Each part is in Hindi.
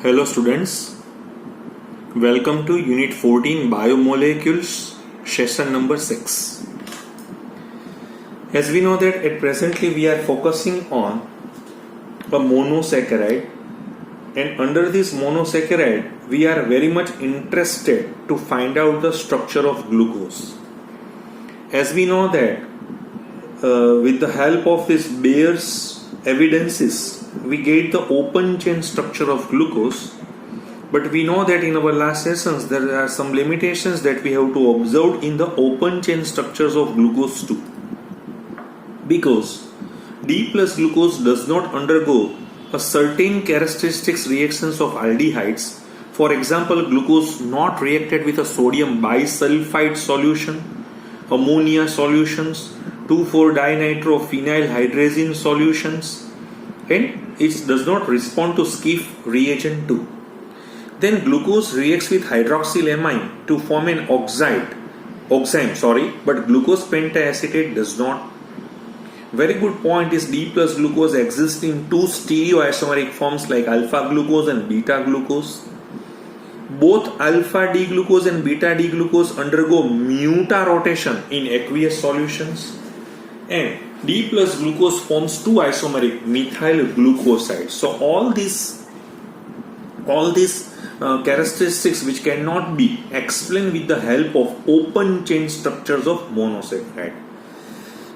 Hello students, welcome to Unit 14 Biomolecules, session number 6. As we know that at presently we are focusing on a monosaccharide, and under this monosaccharide we are very much interested to find out the structure of glucose. As we know that with the help of this Bayer's evidences we get the open chain structure of glucose, but we know that in our last sessions there are some limitations that we have to observe in the open chain structures of glucose too, because D plus glucose does not undergo a certain characteristics reactions of aldehydes. For example, glucose not reacted with a sodium bisulfite solution, ammonia solutions, 2,4-dinitrophenylhydrazine solutions, and it does not respond to Schiff reagent 2. Then glucose reacts with hydroxylamine to form an oxime, but glucose pentacetate does not. Very good point is D plus glucose exists in two stereoisomeric forms like alpha glucose and beta glucose. Both alpha D glucose and beta D glucose undergo mutarotation in aqueous solutions, and D plus glucose forms two isomeric methyl glucosides. So all these characteristics which cannot be explained with the help of open chain structures of monosaccharide.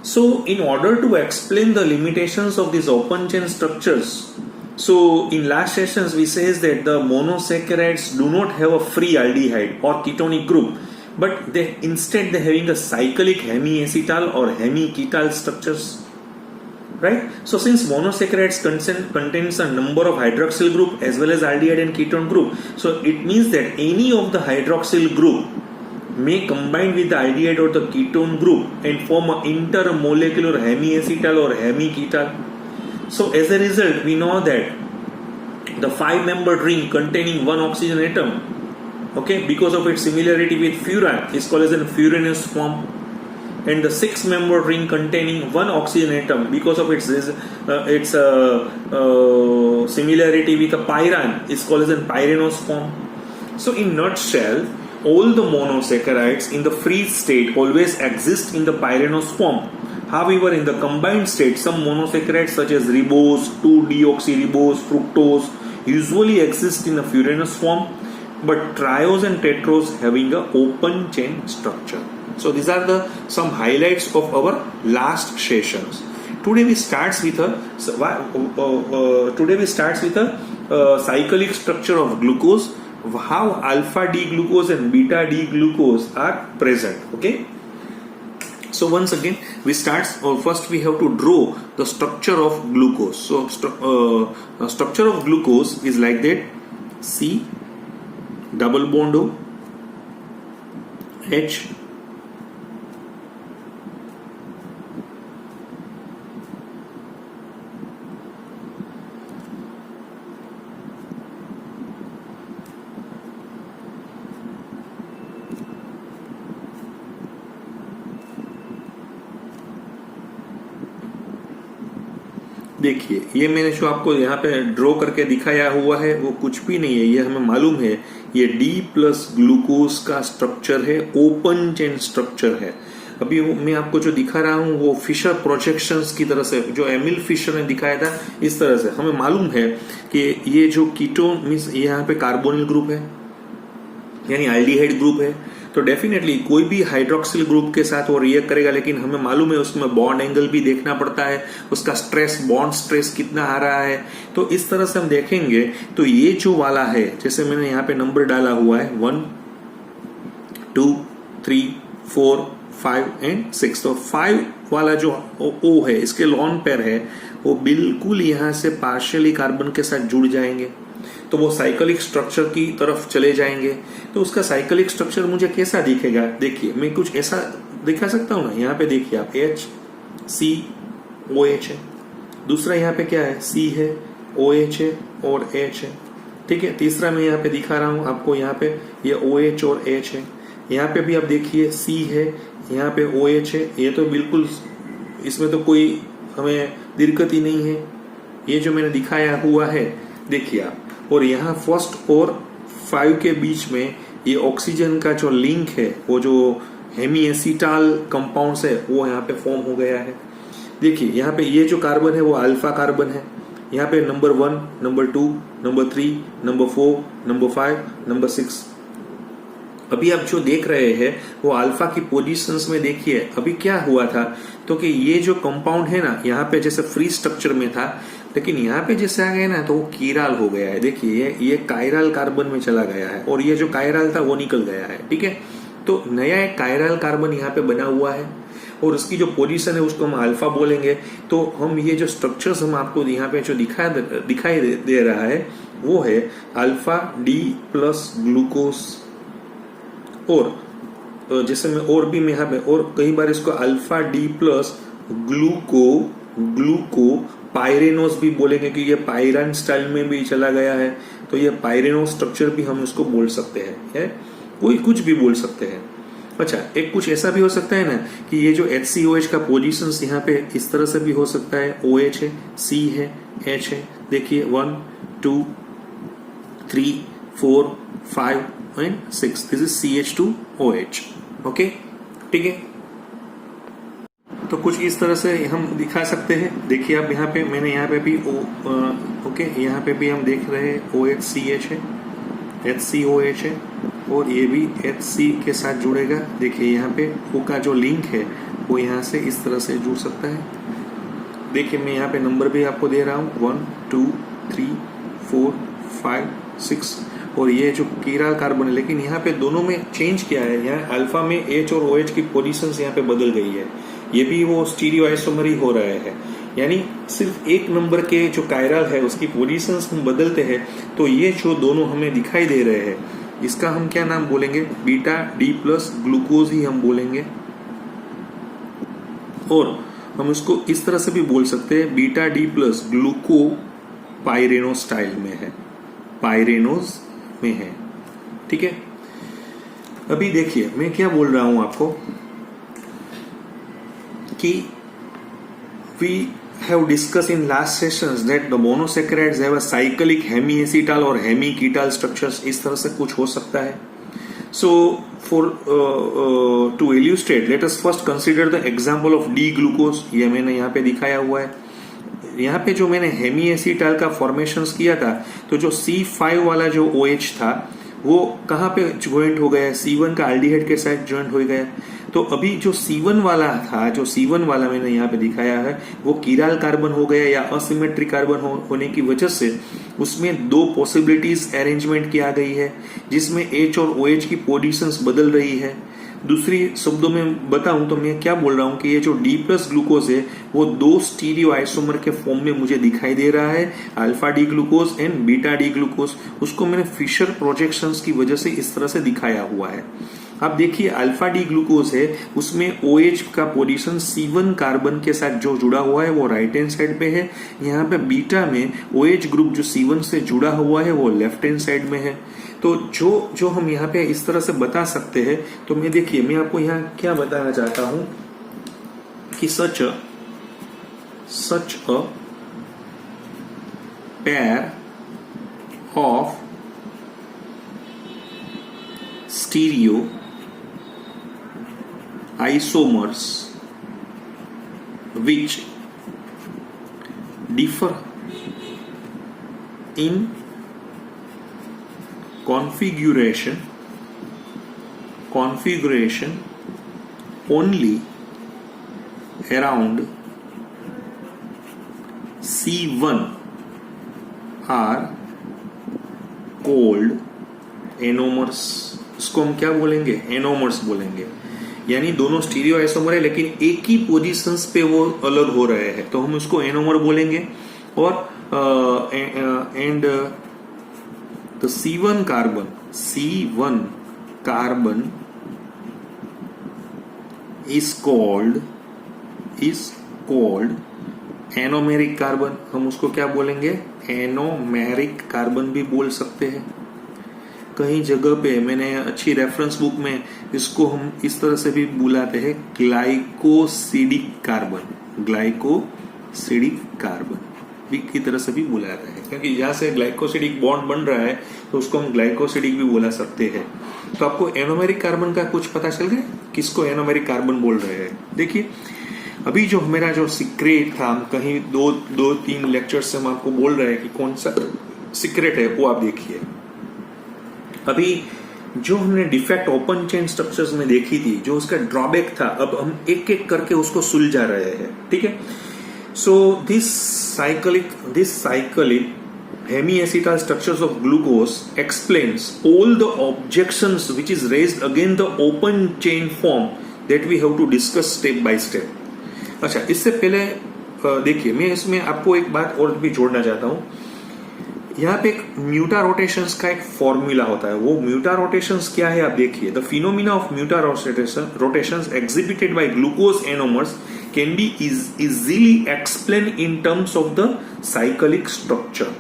So in order to explain the limitations of these open chain structures, so in last sessions we says that the monosaccharides do not have a free aldehyde or ketonic group, but instead they're having a cyclic hemiacetal or hemiketal structures, right? So since monosaccharides contains a number of hydroxyl group as well as aldehyde and ketone group, so it means that any of the hydroxyl group may combine with the aldehyde or the ketone group and form an intermolecular hemiacetal or hemiketal. So as a result, we know that the 5-membered ring containing one oxygen atom, okay, because of its similarity with furan, is called as a furanous form, and the 6-membered ring containing one oxygen atom, because of its similarity with a pyran, is called as a pyranose form. So in nutshell, all the monosaccharides in the free state always exist in the pyranose form. However, in the combined state, some monosaccharides such as ribose, 2-deoxyribose, fructose usually exist in a furanous form, but triose and tetrose having a open chain structure. So these are some highlights of our last sessions. Today we starts with a cyclic structure of glucose, how alpha D glucose and beta D glucose are present. Okay. So once again we first we have to draw the structure of glucose. So structure of glucose is like that: C double bond O, H, देखिए ये मैंने जो आपको यहाँ पे ड्रॉ करके दिखाया हुआ है वो कुछ भी नहीं है, ये हमें मालूम है ये D प्लस ग्लूकोज का स्ट्रक्चर है, ओपन चेन स्ट्रक्चर है। अभी मैं आपको जो दिखा रहा हूँ वो फिशर प्रोजेक्शंस की तरह से, जो एमिल फिशर ने दिखाया था इस तरह से हमें मालूम है कि ये जो कीटोन मीन्स यहाँ पे कार्बोनिल ग्रुप है यानी एल्डिहाइड ग्रुप है, तो डेफिनेटली कोई भी हाइड्रोक्सिल ग्रुप के साथ वो रिएक्ट करेगा, लेकिन हमें मालूम है उसमें बॉन्ड एंगल भी देखना पड़ता है, उसका स्ट्रेस बॉन्ड स्ट्रेस कितना आ रहा है। तो इस तरह से हम देखेंगे तो ये जो वाला है, जैसे मैंने यहाँ पे नंबर डाला हुआ है 1, 2, 3, 4, 5 एंड 6, तो 5 वाला जो O है इसके लॉन पेयर है वो बिल्कुल यहाँ से पार्शियली कार्बन के साथ जुड़ जाएंगे, तो वो साइक्लिक स्ट्रक्चर की तरफ चले जाएंगे। तो उसका साइक्लिक स्ट्रक्चर मुझे कैसा दिखेगा, देखिए मैं कुछ ऐसा दिखा सकता हूँ ना, यहाँ पे देखिए आप H C OH है, दूसरा यहाँ पे क्या है C है, OH है और H है, ठीक है। तीसरा मैं यहाँ पे दिखा रहा हूँ आपको, यहाँ पे ये OH और H है, यहाँ पे भी आप देखिए C है, यहाँ पे OH है, ये तो बिल्कुल इसमें तो कोई हमें दिक्कत ही नहीं है। ये जो मैंने दिखाया हुआ है देखिए आप, और यहाँ फर्स्ट और 5 के बीच में ये ऑक्सीजन का जो लिंक है, वो जो हेमी एसिटाल कंपाउंड्स है, वो यहाँ पे फॉर्म हो गया है। देखिए यहाँ पे ये जो कार्बन है वो अल्फा कार्बन है। यहाँ पे number 1, number 2, number 3, number 4, number 5, number 6। अभी आप जो देख रहे हैं वो अल्फा की पोजीशंस में देखिए अभी क्या हुआ था, तो कि ये जो कंपाउंड है ना, यहाँ पे जैसे फ्री स्ट्रक्चर में था, लेकिन यहाँ पे जैसे आ गया ना तो वो कीराल हो गया है। देखिए ये कायरल कार्बन में चला गया है और ये जो कायरल था वो निकल गया है। ठीक है, तो नया एक कायरल कार्बन यहाँ पे बना हुआ है और उसकी जो पोजीशन है उसको हम अल्फा बोलेंगे। तो हम ये जो स्ट्रक्चर्स हम आपको यहाँ पे जो दिखाई दे रहा है वो है अल्फा डी प्लस ग्लूकोज, और जैसे मैं और भी मैं यहाँ पे और कई बार इसको अल्फा डी प्लस ग्लूको पायरेनोस भी बोलेंगे कि ये पायरान स्टाइल में भी चला गया है, तो ये पायरेनोस स्ट्रक्चर भी हम इसको बोल सकते हैं, है कोई कुछ भी बोल सकते हैं। अच्छा, एक कुछ ऐसा भी हो सकता है ना कि ये जो HCOH का पोजीशंस यहाँ पे इस तरह से भी हो सकता है, OH है, C है, H है। देखिए 1, 2, 3, 4, 5 and 6, this is CH2OH। Okay, ठीक है, तो कुछ इस तरह से हम दिखा सकते हैं। देखिए आप यहाँ पे, मैंने यहाँ पे भी ओके, यहाँ पे भी हम देख रहे हैं OHCH है, HCOH है और ये भी HC के साथ जुड़ेगा। देखिए यहाँ पे O का जो लिंक है वो यहाँ से इस तरह से जुड़ सकता है। देखिए मैं यहाँ पे नंबर भी आपको दे रहा हूँ 1, 2, 3, 4, 5, 6 और ये जो कीरा कार्बन है, लेकिन यहाँ पे दोनों में चेंज क्या है, यहाँ अल्फा में H और OH की पोजीशंस यहाँ पे बदल गई है। ये भी वो स्टीरियो आइसोमर ही हो रहे हैं, यानी सिर्फ एक नंबर के जो कायरल है उसकी पोजीशंस हम बदलते हैं, तो ये जो दोनों हमें दिखाई दे रहे हैं इसका हम क्या नाम बोलेंगे, बीटा डी प्लस ग्लूकोज ही हम बोलेंगे। और हम इसको इस तरह से भी बोल सकते हैं, बीटा डी प्लस ग्लूको पायरेनो स्टाइल में है, पायरेनोज में है। ठीक है, अभी देखिए मैं क्या बोल रहा हूं आपको कि we have discussed in last sessions that the monosaccharides have a cyclic hemiacetal और hemiketal structures, इस तरह से कुछ हो सकता है। So for to illustrate, let us first consider the example of D-glucose। ये मैंने यहाँ पे दिखाया हुआ है। यहाँ पे जो मैंने हेमीएसिटाल का फॉर्मेशंस किया था, तो जो C5 वाला जो OH था वो कहाँ पे ज्वाइंट हो गया, C1 का एल्डिहाइड के साथ ज्वाइंट हो गया। तो अभी जो C1 वाला था, जो C1 वाला मैंने यहाँ पे दिखाया है, वो कीराल कार्बन हो गया या असिमेट्रिक कार्बन होने की वजह से उसमें दो पॉसिबिलिटीज अरेंजमेंट की आ गई है, जिसमें H और OH की पोजीशंस बदल रही है। दूसरी शब्दों में बताऊं तो मैं क्या बोल रहा हूं कि ये जो D प्लस ग्लूकोज है वो दो स्टीरियो आइसोमर के फॉर्म में मुझे दिखाई दे रहा है, alpha D glucose and beta D glucose. उसको मैंने फिशर प्रोजेक्शंस की वजह से इस तरह से दिखाया हुआ है। अब देखिए अल्फा डी ग्लूकोज है, उसमें OH का पोजीशन C1 कार्बन के साथ जो जुड़ा हुआ है वो राइट हैंड साइड पे है। यहाँ पे बीटा में OH ग्रुप जो C1 से जुड़ा हुआ है वो लेफ्ट हैंड साइड में है। तो जो हम यहाँ पे इस तरह से बता सकते हैं, तो मैं देखिए मैं आपको यहाँ क्या बताना चाहता हूं कि such a pair of stereo isomers which differ in configuration only around C1 are called anomers. इसको हम क्या बोलेंगे, एनोमर्स बोलेंगे। यानी दोनों स्टीरियो आइसोमर है लेकिन एक ही पोजीशंस पे वो अलग हो रहे हैं, तो हम उसको एनोमर बोलेंगे। और and the C1 carbon is called anomeric carbon. हम उसको क्या बोलेंगे, एनोमेरिक कार्बन भी बोल सकते हैं। कहीं जगह पे मैंने अच्छी रेफरेंस बुक में इसको हम इस तरह से भी बुलाते हैं, ग्लाइकोसिडिक कार्बन। की तरह से भी बोला जाता है, क्योंकि यहाँ से ग्लाइकोसिडिक बॉन्ड बन रहा है तो उसको हम ग्लाइकोसिडिक भी बोला सकते हैं। तो आपको एनोमेरिक कार्बन का कुछ पता चल गया, किसको एनोमेरिक कार्बन बोल रहे हैं। देखिए अभी जो मेरा जो सीक्रेट था, हम कहीं दो तीन लेक्चर से हम आपको बोल रहे हैं कि कौन सा सीक्रेट है, वो आप देखिए। अभी जो हमने डिफेक्ट ओपन चेन स्ट्रक्चर्स में देखी थी, जो उसका ड्रॉबैक था, अब हम एक एक करके उसको सुलझा रहे हैं, ठीक है। So this cyclic hemiacetal structures of glucose explains all the objections which is raised against the open chain form that we have to discuss step by step। अच्छा, इससे पहले देखिए मैं इसमें आपको एक बात और भी जोड़ना चाहता हूं। यहाँ पे एक म्यूटा रोटेशंस का एक फॉर्मूला होता है। वो म्यूटा रोटेशंस क्या है आप देखिए। The phenomena of muta rotations exhibited by glucose anomers can be easily explain in terms of the cyclic structure.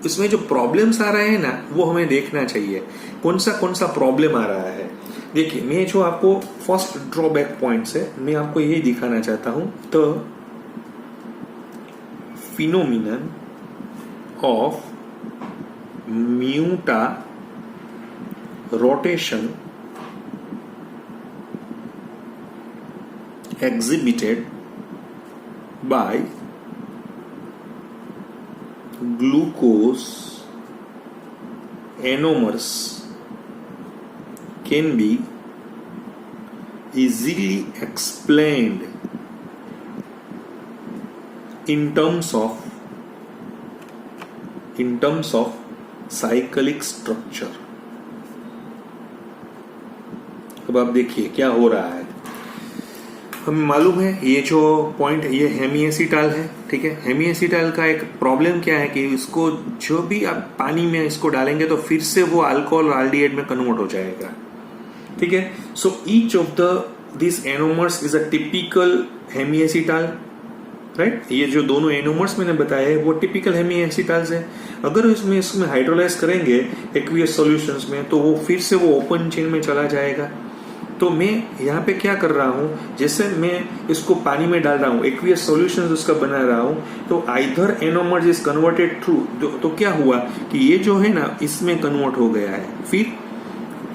इसमें जो प्रॉब्लम्स आ रहे हैं ना, वो हमें देखना चाहिए कौन सा प्रॉब्लम आ रहा है। देखिए मैं जो आपको फर्स्ट ड्रॉबैक पॉइंट से मैं आपको यही दिखाना चाहता हूं, the phenomenon of muta rotation exhibited by glucose anomers can be easily explained in terms of cyclic structure। अब आप देखिए क्या हो रहा है। हमें मालूम है ये जो पॉइंट, ये हेमिएसिटाल है, ठीक है। हेमिएसिटाल का एक प्रॉब्लम क्या है कि इसको जो भी आप पानी में इसको डालेंगे तो फिर से वो अल्कोहल और एल्डिहाइड में कन्वर्ट हो जाएगा, ठीक है। So each of this anomers is a typical hemiacetal, right. ये जो दोनों एनोमर्स मैंने बताए हैं वो टिपिकल हेमिएसिटाल्स है। अगर इसमें हाइड्रोलाइज करेंगे एक्वियस सॉल्यूशंस में तो वो फिर से वो ओपन चेन में चला जाएगा। तो मैं यहाँ पे क्या कर रहा हूँ, जैसे मैं इसको पानी में डाल रहा हूँ, एक्वियस सॉल्यूशंस उसका बना रहा हूँ, तो either anomers is converted through, तो क्या हुआ कि ये जो है ना इसमें कन्वर्ट हो गया है, फिर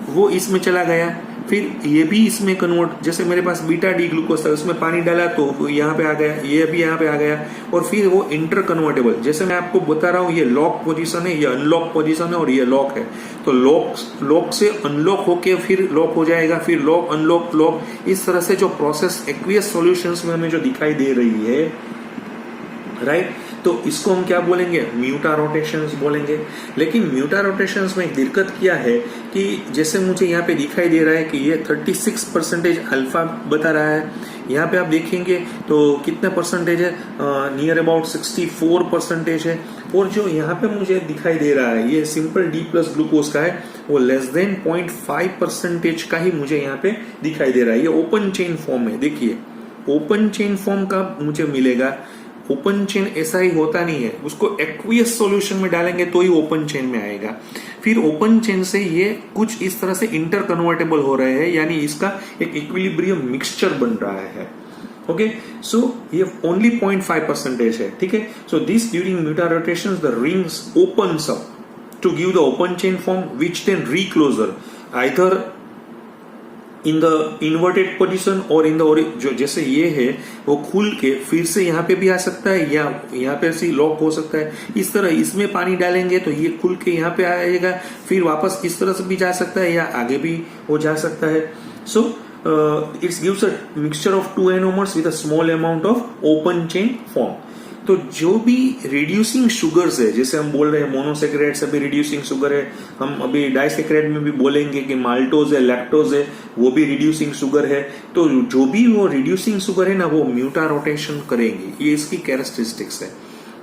वो इसमें चला गया, फिर ये भी इसमें कन्वर्ट, जैसे मेरे पास बीटा डी ग्लूकोज था उसमें पानी डाला तो यहाँ पे आ गया, ये भी यहाँ पे आ गया, और फिर वो इंटर कन्वर्टेबल, जैसे मैं आपको बता रहा हूँ ये लॉक पोजीशन है, ये अनलॉक पोजीशन है और ये लॉक है। तो लॉक से अनलॉक होके फिर लॉक हो जाएगा, फिर लॉक अनलॉक लॉक, इस तरह से जो प्रोसेस एक्वियस सॉल्यूशंस में हमें जो दिखाई दे रही है, राइट। तो इसको हम क्या बोलेंगे, म्यूटा रोटेशंस बोलेंगे। लेकिन म्यूटा रोटेशंस में एक दिक्कत क्या है कि जैसे मुझे यहाँ पे दिखाई दे रहा है कि ये 36% अल्फा बता रहा है, यहाँ पे आप देखेंगे तो कितना परसेंटेज है, नियर अबाउट 64% है। और जो यहाँ पे मुझे दिखाई दे रहा है ये सिंपल डी प्लस ग्लूकोज का है, वो लेस देन 0.5% का ही मुझे यहाँ पे दिखाई दे रहा है। ये ओपन चेन फॉर्म है, देखिए ओपन चेन फॉर्म का मुझे मिलेगा। ओपन चेन ऐसा ही होता नहीं है, उसको एक्वियस सॉल्यूशन में डालेंगे तो ही ओपन चेन में आएगा। फिर ओपन चेन से ये कुछ इस तरह से इंटर कन्वर्टेबल हो रहे हैं, यानी इसका एक इक्विलिब्रियम मिक्सचर बन रहा है। ओके, सो ये ओनली 0.5% है, ठीक है। So this during muta rotations the rings opens up to give the open chain form which then recloser either in the inverted position or in the जो जैसे ये है वो खुल के फिर से यहाँ पे भी आ सकता है या यहाँ पे से लॉक हो सकता है। इस तरह इसमें पानी डालेंगे तो ये खुल के यहाँ पे आएगा, फिर वापस इस तरह से भी जा सकता है या आगे भी वो जा सकता है। सो it gives a mixture of two anomers with a small amount of open chain form। तो जो भी रिड्यूसिंग शुगर्स है, जैसे हम बोल रहे हैं मोनोसेक्रेट से भी रिड्यूसिंग शुगर है, हम अभी डाइसेक्रेट में भी बोलेंगे कि माल्टोज है, लैक्टोज है, वो भी रिड्यूसिंग शुगर है। तो जो भी वो रिड्यूसिंग शुगर है ना, वो म्यूटा रोटेशन करेंगे, ये इसकी कैरेक्टरिस्टिक्स है।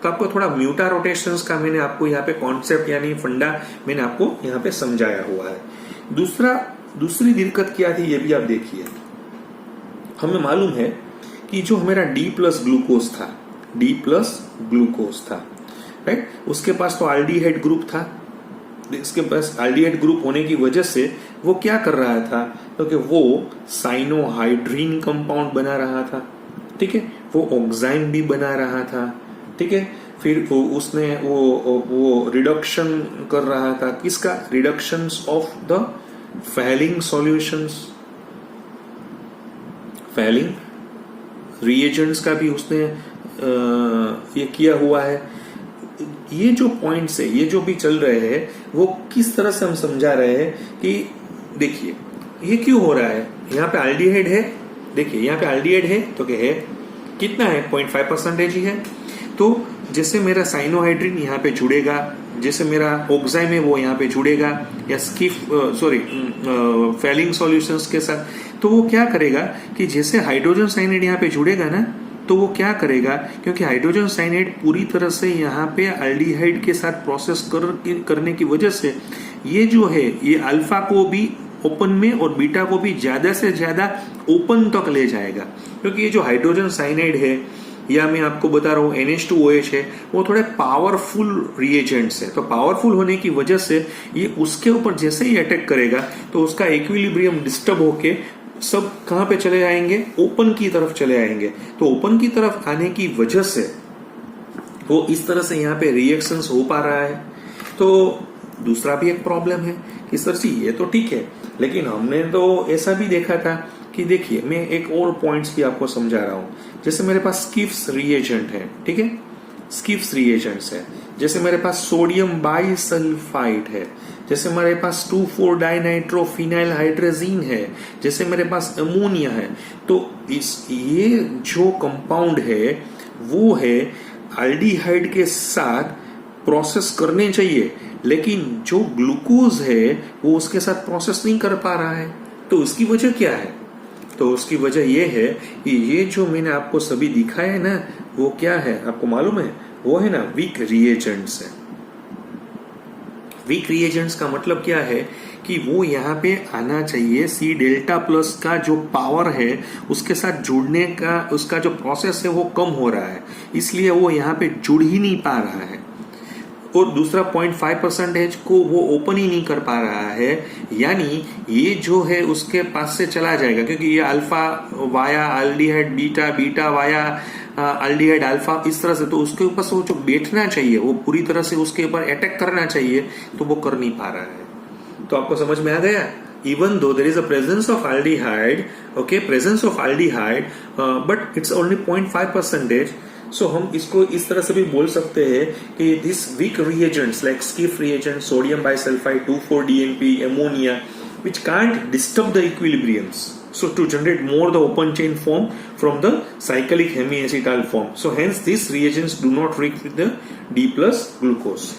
तो आपको थोड़ा म्यूटा रोटेशंस का मैंने आपको यहाँ पे कॉन्सेप्ट यानी फंडा मैंने आपको यहाँ पे समझाया हुआ है। दूसरी दिक्कत क्या थी ये भी आप देखिए। हमें मालूम है कि जो हमारा डी प्लस ग्लूकोज था, राइट, उसके पास तो एल्डिहाइड ग्रुप था। इसके पास एल्डिहाइड ग्रुप होने की वजह से वो क्या कर रहा था, क्योंकि वो साइनोहाइड्रीन कंपाउंड बना रहा था, ठीक है। वो ऑक्साइन भी बना रहा था, ठीक है। फिर उसने वो रिडक्शन कर रहा था, किसका? Reductions of the falling solutions, falling reagents का भी उसने ये किया हुआ है। ये जो पॉइंट्स है, ये जो भी चल रहे हैं, वो किस तरह से हम समझा रहे हैं कि देखिए ये क्यों हो रहा है। यहाँ पे एल्डिहाइड है, देखिए यहाँ पे एल्डिहाइड है तो क्या है, कितना है? 0.5% ही है। तो जैसे मेरा साइनोहाइड्रिन यहाँ पे जुड़ेगा, जैसे मेरा ऑक्साइम है वो यहाँ पे जुड़ेगा, या फैलिंग सॉल्यूशंस के साथ, तो वो क्या करेगा कि जैसे हाइड्रोजन साइनाइड यहाँ पे जुड़ेगा ना, तो वो क्या करेगा, क्योंकि हाइड्रोजन साइनाइड पूरी तरह से यहाँ पे एल्डिहाइड के साथ प्रोसेस करने की वजह से ये जो है, ये अल्फा को भी ओपन में और बीटा को भी ज्यादा से ज्यादा ओपन तक ले जाएगा। क्योंकि ये जो हाइड्रोजन साइनाइड है, या मैं आपको बता रहा हूँ NH2OH है, वो थोड़े पावरफुल रिएजेंट्स है। तो पावरफुल होने की वजह से ये उसके ऊपर जैसे ही अटैक करेगा तो उसका इक्विलिब्रियम डिस्टर्ब होके सब कहाँ पे चले आएंगे? ओपन की तरफ चले आएंगे। तो ओपन की तरफ आने की वजह से वो इस तरह से यहाँ पे रिएक्शंस हो पा रहा है। तो दूसरा भी एक प्रॉब्लम है कि सर जी ये तो ठीक है, लेकिन हमने तो ऐसा भी देखा था कि देखिए, मैं एक और पॉइंट्स भी आपको समझा रहा हूं। जैसे मेरे पास स्किफ्स रिएजेंट है, ठीक है, स्किफ्स रिएजेंट्स है। जैसे मेरे पास सोडियम बाइसल्फाइड है, जैसे मेरे पास 2,4-डाइनाइट्रोफिनाइल हाइड्रोजीन है, जैसे मेरे पास अमोनिया है। तो ये जो कंपाउंड है वो है एल्डिहाइड के साथ प्रोसेस करने चाहिए, लेकिन जो ग्लूकोज है वो उसके साथ प्रोसेस नहीं कर पा रहा है। तो उसकी वजह क्या है? तो उसकी वजह यह है कि ये जो मैंने आपको सभी दिखाया है ना, वो क्या है आपको मालूम है? वो है ना वीक रिएजेंट्स है। वीक रिएजेंट्स का मतलब क्या है कि वो यहाँ पे आना चाहिए। C डेल्टा प्लस का जो पावर है उसके साथ जुड़ने का उसका जो प्रोसेस है वो कम हो रहा है, इसलिए वो यहाँ पे जुड़ ही नहीं पा रहा है। और दूसरा 0.5% को वो ओपन ही नहीं कर पा रहा है, यानी ये जो है उसके पास से चला जाएगा, क्योंकि ये alpha via aldehyde beta, beta via aldehyde alpha, इस तरह से। तो उसके ऊपर से वो जो बैठना चाहिए, वो पूरी तरह से उसके ऊपर अटैक करना चाहिए, तो वो कर नहीं पा रहा है। तो आपको समझ में आ गया? Even though there is a presence of aldehyde, okay, presence of aldehyde, but it's only 0.5%. सो हम इसको इस तरह से भी बोल सकते हैं कि this weak reagents like Schiff reagent, sodium bisulphide, 2,4-DNP, ammonia, which can't disturb the equilibriums, so to generate more the open chain form from the cyclic hemiacetal form. So hence these reagents do not react with the D plus glucose.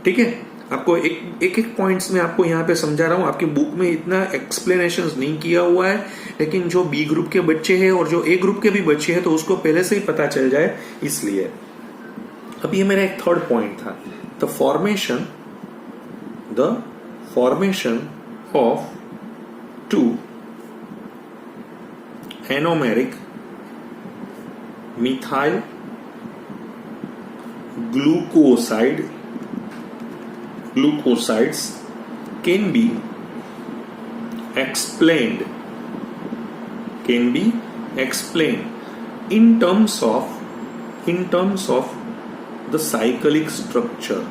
ठीक है, आपको एक पॉइंट्स में आपको यहाँ पे समझा रहा हूँ। आपकी बुक में इतना एक्सप्लेनेशन नहीं किया हुआ है, लेकिन जो बी ग्रुप के बच्चे हैं और जो ए ग्रुप के भी बच्चे हैं तो उसको पहले से ही पता चल जाए, इसलिए। अब ये मेरा एक थर्ड पॉइंट था, the formation of 2 anomeric methyl glucosides can be explained in terms of the cyclic structures.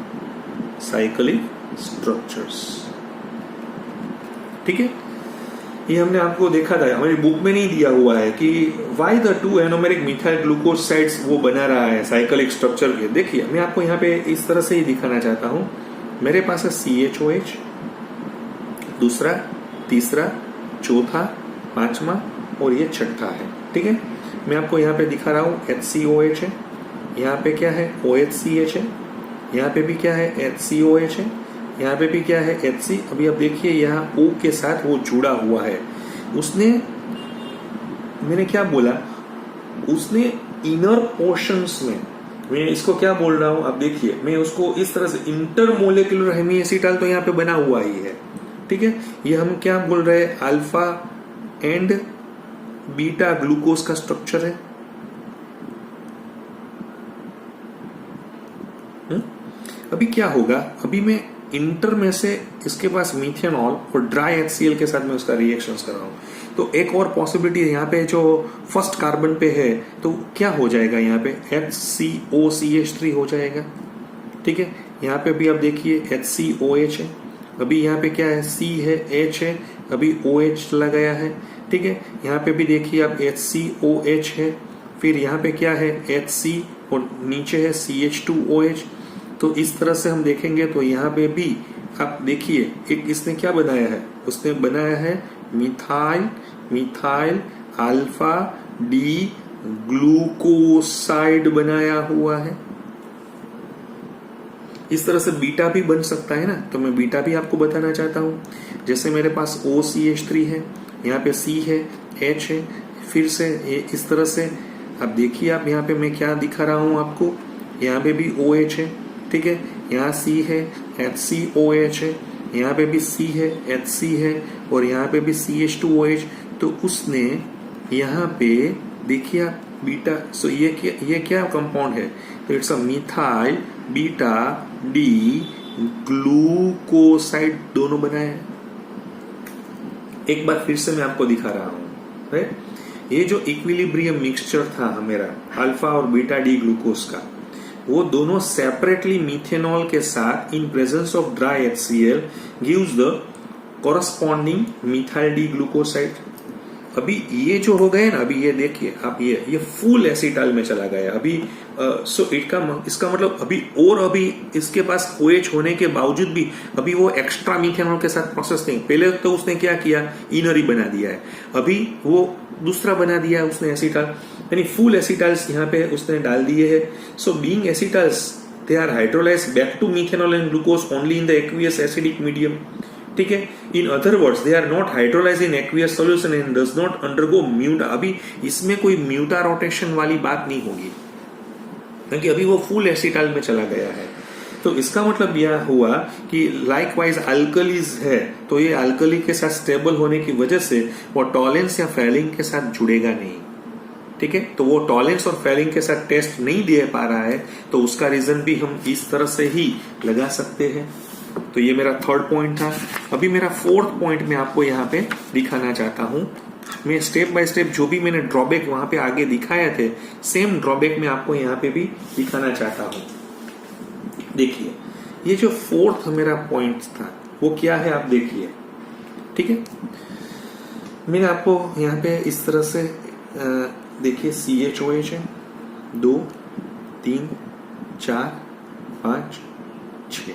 ठीक है, ये हमने आपको देखा था, हमारी बुक में नहीं दिया हुआ है कि why the 2 anomeric methyl glucosides वो बना रहा है साइक्लिक स्ट्रक्चर के। देखिए, मैं आपको यहाँ पे इस तरह से ही दिखाना चाहता हूं। मेरे पास है CHOH, दूसरा, तीसरा, चौथा, पांचवा और ये छठा है। ठीक है, मैं आपको यहाँ पे दिखा रहा हूँ HCOH है, यहाँ पे क्या है OHCH है, यहाँ पे भी क्या है HCOH है, यहाँ पे भी क्या है HC। अभी आप देखिए यहाँ O के साथ वो जुड़ा हुआ है। उसने, मैंने क्या बोला, उसने इनर पोर्शंस में, मैं इसको क्या बोल रहा हूं आप देखिए, मैं उसको इस तरह से इंटरमोलेक्युलर हेमीएसिटाल तो यहाँ पे बना हुआ ही है। ठीक है, ये हम क्या बोल रहे हैं, अल्फा एंड बीटा ग्लूकोज का स्ट्रक्चर है। अभी क्या होगा, अभी मैं इंटर में से इसके पास मीथेनॉल और ड्राई HCl के साथ में उसका रिएक्शन कर रहा हूं। तो एक और पॉसिबिलिटी यहाँ पे जो फर्स्ट कार्बन पे है तो क्या हो जाएगा, यहाँ पे HCOCH3 हो जाएगा। ठीक है, यहाँ पे भी आप देखिए HCOH है, अभी यहाँ पे क्या है C है, H है, अभी OH चला गया है। ठीक है, यहाँ पे भी देखिए आप HCOH है, फिर यहाँ पे क्या है HC और नीचे है CH2OH। तो इस तरह से हम देखेंगे तो यहाँ पे भी आप देखिए एक इसने क्या बनाया है, उसने बनाया है मिथाइल अल्फा डी ग्लूकोसाइड बनाया हुआ है। इस तरह से बीटा भी बन सकता है ना, तो मैं बीटा भी आपको बताना चाहता हूं। जैसे मेरे पास OCH3 है, यहाँ पे C है, H है, फिर से ये इस तरह से अब देखिए आप यहाँ पे मैं क्या दिखा रहा हूं आपको, यहाँ पे भी OH है। ठीक है, यहाँ C है, HCOH है, यहाँ पे भी C है, HC है और यहाँ पे भी CH2OH। तो उसने यहाँ पे देखिए आप बीटा, सो ये क्या कंपाउंड है, तो it's a methyl beta D glucoside दोनों बनाए हैं। एक बार फिर से मैं आपको दिखा रहा हूं, राइट। ये जो इक्विलिब्रियम मिक्सचर था मेरा अल्फा और बीटा डी ग्लूकोज का, वो दोनों सेपरेटली मीथेनॉल के साथ in presence of dry HCl gives the corresponding methyl D glucoside. अभी ये जो हो गए ना, अभी ये देखिए आप, ये फुल एसिटाइल में चला गया अभी। सो इसका मतलब अभी इसके पास OH होने के बावजूद भी अभी वो एक्स्ट्रा मीथेनॉल के साथ प्रोसेस नहीं, पहले तो उसने क्या किया, इनरी बना दिया है, अभी वो दूसरा बना दिया है उसने एसिटाइल, यानी फुल एसिटाइल्स यहाँ पे उसने डाल दिए है। So being acetyls they are hydrolysed back to methanol and glucose only in the aqueous acidic medium. ठीक है, in other words they are not hydrolysed in aqueous solution and does not undergo muta. अभी इसमें कोई म्यूटा रोटेशन वाली बात नहीं होगी क्योंकि अभी वो फुल एसिटाइल में चला गया है। तो इसका मतलब यह हुआ कि लाइकवाइज अल्कलीज है, तो ये अल्कली के साथ स्टेबल होने की वजह से वो टॉलेंस या फेलिंग के साथ जुड़ेगा नहीं। ठीक है, तो वो टॉलेंस और फेलिंग के साथ टेस्ट नहीं दे पा रहा है, तो उसका रीजन भी हम इस तरह से ही लगा सकते हैं। तो ये मेरा थर्ड पॉइंट था। अभी मेरा फोर्थ पॉइंट मैं आपको यहाँ पे दिखाना चाहता हूं। मैं स्टेप बाय स्टेप जो भी मैंने ड्रॉबैक वहां पे आगे दिखाए थे, सेम ड्रॉबैक मैं आपको यहाँ पे भी दिखाना चाहता हूं। देखिए, ये जो फोर्थ मेरा पॉइंट था वो क्या है, आप देखिए। ठीक है, मैंने आपको यहाँ पे इस तरह से देखिए CHOH है, 2 3 4 5 6।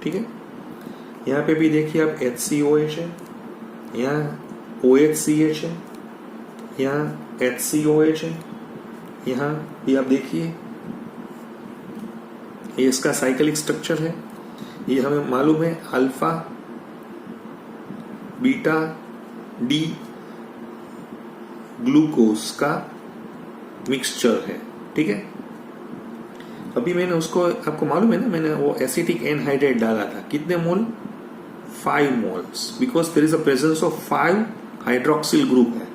ठीक है, यहाँ पे भी देखिए आप HCOH है, यहाँ OHCH है, यहाँ HCOH है, यहाँ भी आप देखिए ये इसका साइक्लिक स्ट्रक्चर है। ये हमें मालूम है अल्फा बीटा डी ग्लूकोज का मिक्सचर है। ठीक है, अभी मैंने उसको, आपको मालूम है ना, मैंने वो एसिटिक एनहाइड्रेट डाला था, कितने mole, 5 moles, because there is a presence of 5 hydroxyl group है,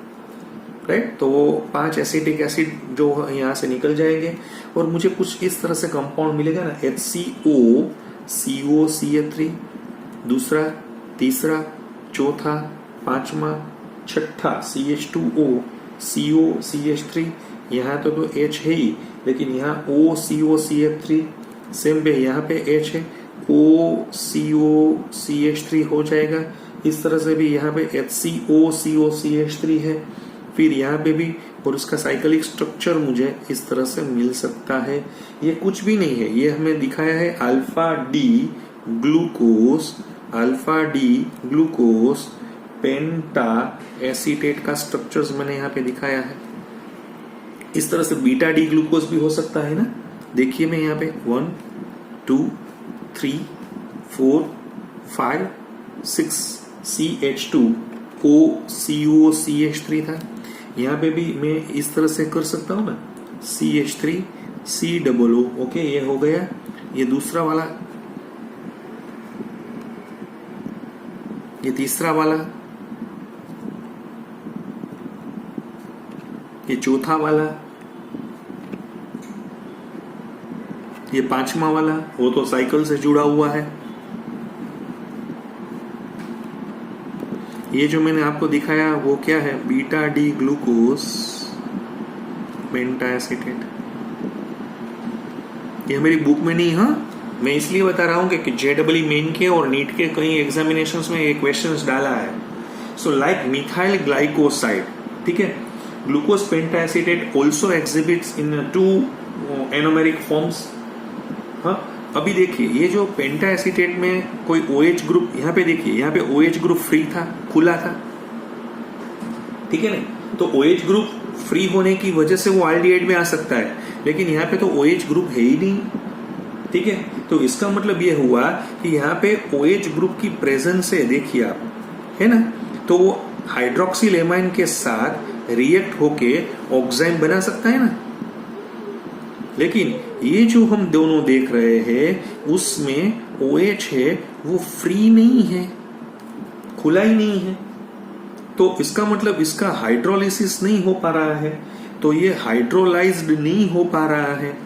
राइट। तो वो 5 एसिटिक एसिड जो यहाँ से निकल जाएंगे और मुझे कुछ इस तरह से कंपाउंड मिलेगा ना, HCO COCH3, दूसरा, तीसरा, चौथा, पांचवा, छठा CH2O COCH3। यहाँ तो H है ही, लेकिन यहाँ OCOCH3 सेम पे, यहाँ पे H है, OCOCH3 हो जाएगा। इस तरह से भी यहाँ पे HCOCOCH3 है, फिर यहाँ पे भी, और उसका साइक्लिक स्ट्रक्चर मुझे इस तरह से मिल सकता है। ये कुछ भी नहीं है, ये हमें दिखाया है अल्फा डी ग्लूकोज पेंटा एसीटेट का स्ट्रक्चर्स मैंने यहाँ पे दिखाया है। इस तरह से बीटा डी ग्लूकोज भी हो सकता है ना। देखिए मैं यहाँ पे 1 2 3 4 5 6 CH2OCOCH3 था। यहाँ पे भी मैं इस तरह से कर सकता हूँ ना, CH3 COO। ओके, ये हो गया। ये दूसरा वाला, ये तीसरा वाला, ये चौथा वाला, ये पांचवा वाला, वो तो साइकिल से जुड़ा हुआ है। ये जो मैंने आपको दिखाया वो क्या है, बीटा डी ग्लूकोज पेंटाएसीटेट। ये मेरी बुक में नहीं, हाँ मैं इसलिए बता रहा हूँ कि JEE मेन के और नीट के कई एग्जामिनेशंस में ये क्वेश्चंस डाला है। सो लाइक मिथाइल ग्लाइकोसाइड, ठीक है, ग्लूकोज पेंटाएसीटेट ऑल्सो एग्जिबिट्स इन 2 एनोमेरिक फॉर्म्स। हाँ अभी देखिए ये जो पेंटाएसीटेट में कोई OH ग्रुप, यहाँ पे देखिए यहाँ पे OH ग्रुप फ्री था, खुला था, ठीक है ना, तो OH ग्रुप फ्री होने की वजह से वो एल्डिहाइड में आ सकता है, लेकिन यहाँ पे तो OH ग्रुप है ही नहीं, ठीक है। तो इसका मतलब ये हुआ कि यहाँ पे OH ग्रुप की प्रेजेंस है, देखिए आप, है ना, तो वो हाइड्रोक्सिल एमाइन के साथ रिएक्ट होके ऑक्साइम बना सकता है ना। लेकिन ये जो हम दोनों देख रहे हैं उसमें OH है वो फ्री नहीं है, खुला ही नहीं है, तो इसका मतलब इसका हाइड्रोलिसिस नहीं हो पा रहा है, तो ये हाइड्रोलाइज्ड नहीं हो पा रहा है।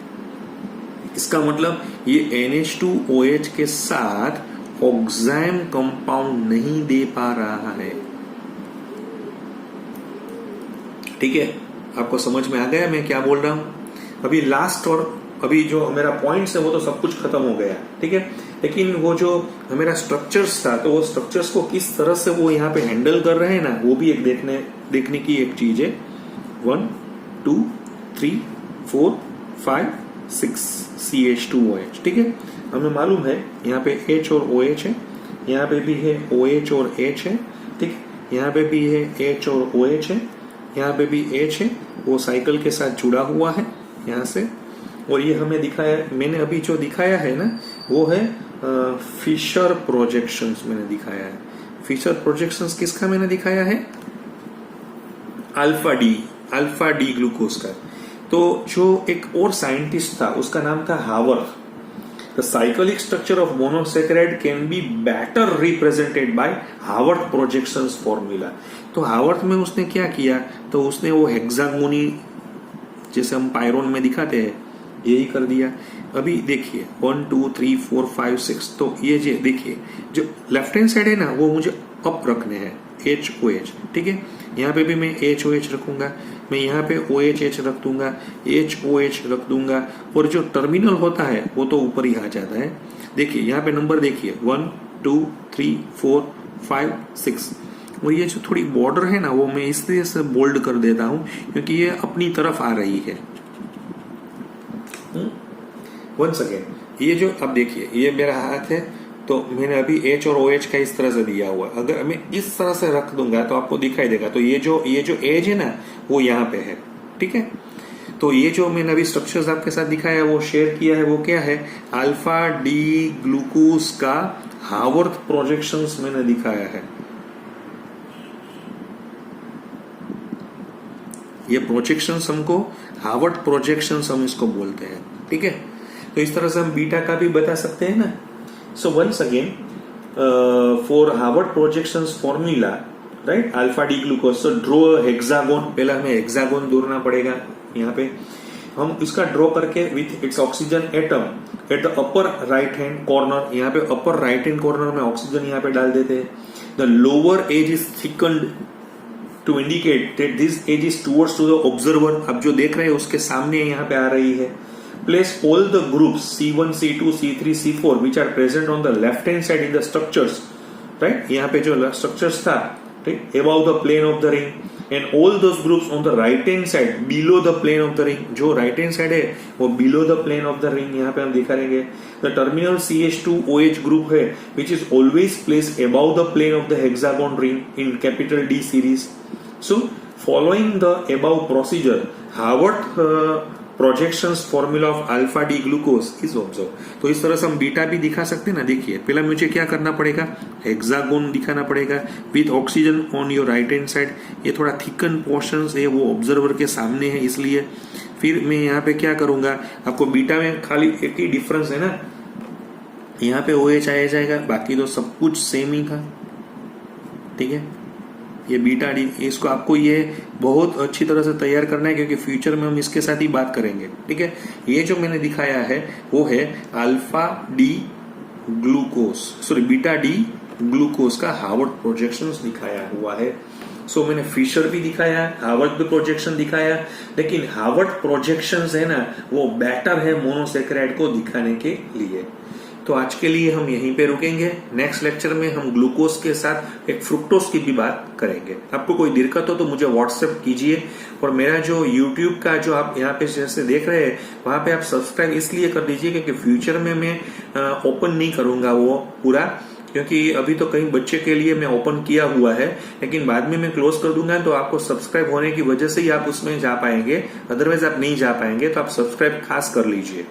इसका मतलब ये NH2OH के साथ ऑक्साइम कंपाउंड नहीं दे पा रहा है, ठीक है। आपको समझ में आ गया मैं क्या बोल रहा हूं। अभी लास्ट और अभी जो मेरा पॉइंट्स है वो तो सब कुछ खत्म हो गया, ठीक है, लेकिन वो जो मेरा स्ट्रक्चर्स था, तो वो स्ट्रक्चर्स को किस तरह से वो यहाँ पे हैंडल कर रहे हैं ना, वो भी एक देखने की एक चीज है। 1 2 3 4 5 6 CH2OH, ठीक है, हमें मालूम है यहाँ पे H और OH है, यहाँ पे भी है OH और H है, ठीक है, यहाँ पे भी है H और OH है, यहाँ पे भी H है, वो साइकिल के साथ जुड़ा हुआ है यहाँ से। और ये हमें दिखाया, मैंने अभी जो दिखाया है ना वो है फिशर प्रोजेक्शंस मैंने दिखाया है। फिशर प्रोजेक्शंस किसका मैंने दिखाया है, अल्फा डी ग्लूकोज का। तो जो एक और साइंटिस्ट था उसका नाम था Haworth. The cyclic structure of monosaccharide can be better represented by Haworth projections formula. तो हावर्थ में उसने क्या किया, तो उसने वो हेक्सागोनी जैसे हम पायरोन में दिखाते हैं यही कर दिया। अभी देखिए 1 2 3 4 5 6, तो ये जो देखिए जो लेफ्ट हैंड साइड है ना वो मुझे अप रखने हैं HOH, ठीक है, यहाँ पे भी मैं HOH रखूंगा, मैं यहाँ पे OHH रख दूंगा, HOH रख दूंगा, और जो टर्मिनल होता है वो तो ऊपर ही आ जाता है। देखिए यहाँ पे नंबर देखिए 1 2 3 4 5 6, और ये जो थोड़ी बॉर्डर है ना वो मैं इसलिए से बोल्ड कर देता हूं क्योंकि ये अपनी तरफ आ रही है। वंस अगेन ये जो अब देखिए ये मेरा हाथ है, तो मैंने अभी H और OH का इस तरह से दिया हुआ, अगर मैं इस तरह से रख दूंगा तो आपको दिखाई देगा, तो ये जो एज है ना वो यहाँ पे है, ठीक है। तो ये जो मैंने अभी स्ट्रक्चर्स आपके साथ दिखाया वो शेयर किया है वो क्या है, अल्फा डी ग्लूकोज का हावर्थ प्रोजेक्शंस मैंने दिखाया है। ये प्रोजेक्शंस हमको हावर्थ प्रोजेक्शंस हम इसको बोलते हैं, ठीक है। तो इस तरह से हम बीटा का भी बता सकते हैं ना। So once again for Haworth projections formula, right, alpha D glucose, so draw hexagon, पहला हमें हेक्सागोन दौड़ना पड़ेगा, यहाँ पे हम इसका ड्रॉ करके with its oxygen atom at the upper right hand corner, यहाँ पे अपर राइट हैंड कॉर्नर में ऑक्सीजन यहाँ पे डाल देते हैं। The lower edge is thickened to indicate that this edge is towards to the observer. अब जो देख रहे हैं उसके सामने यहाँ पे आ रही है। Place all the groups C1, C2, C3, C4 which are present on the left hand side in the structures, right? यहाँ पे जो structures था, ठीक, above the plane of the ring, and all those groups on the right hand side below the plane of the ring, जो right hand side है वो below the plane of the ring यहाँ पे हम दिखाएंगे। The terminal CH2OH group है which is always placed above the plane of the hexagon ring in capital D series. So following the above procedure, Haworth projections formula of alpha D glucose is observe. तो इस तरह से हम बीटा भी दिखा सकते हैं ना। देखिए पहला मुझे क्या करना पड़ेगा, हेक्सागोन दिखाना पड़ेगा with oxygen on your right hand side. ये थोड़ा थिकन पोर्शंस है वो ऑब्जर्वर के सामने है इसलिए। फिर मैं यहाँ पे क्या करूंगा, आपको बीटा में खाली एक ही डिफरेंस है ना, यहाँ पे OH आया जाएगा, बाकी तो सब कुछ सेम ही था, ठीक है। ये बीटा डी, इसको आपको ये बहुत अच्छी तरह से तैयार करना है क्योंकि फ्यूचर में हम इसके साथ ही बात करेंगे, ठीक है। ये जो मैंने दिखाया है वो है alpha D glucose, sorry beta D glucose का हार्वर्ड प्रोजेक्शंस दिखाया हुआ है। सो मैंने फिशर भी दिखाया, हार्वर्ड भी प्रोजेक्शन दिखाया, लेकिन हार्वर्ड प्रोजेक्शंस है ना वो बेटर है मोनोसेकेराइड को दिखाने के लिए। तो आज के लिए हम यहीं पे रुकेंगे। नेक्स्ट लेक्चर में हम ग्लूकोज के साथ एक फ्रुक्टोज की भी बात करेंगे। आपको कोई दिक्कत हो तो मुझे व्हाट्सएप कीजिए, और मेरा जो यूट्यूब का जो आप यहाँ पे जैसे देख रहे हैं वहां पे आप सब्सक्राइब इसलिए कर दीजिए क्योंकि फ्यूचर में मैं ओपन नहीं करूंगा वो पूरा, क्योंकि अभी तो कई बच्चे के लिए मैं ओपन किया हुआ है, लेकिन बाद में मैं क्लोज कर दूंगा। तो आपको सब्सक्राइब होने की वजह से ही आप उसमें जा पाएंगे, अदरवाइज आप नहीं जा पाएंगे। तो आप सब्सक्राइब खास कर लीजिए।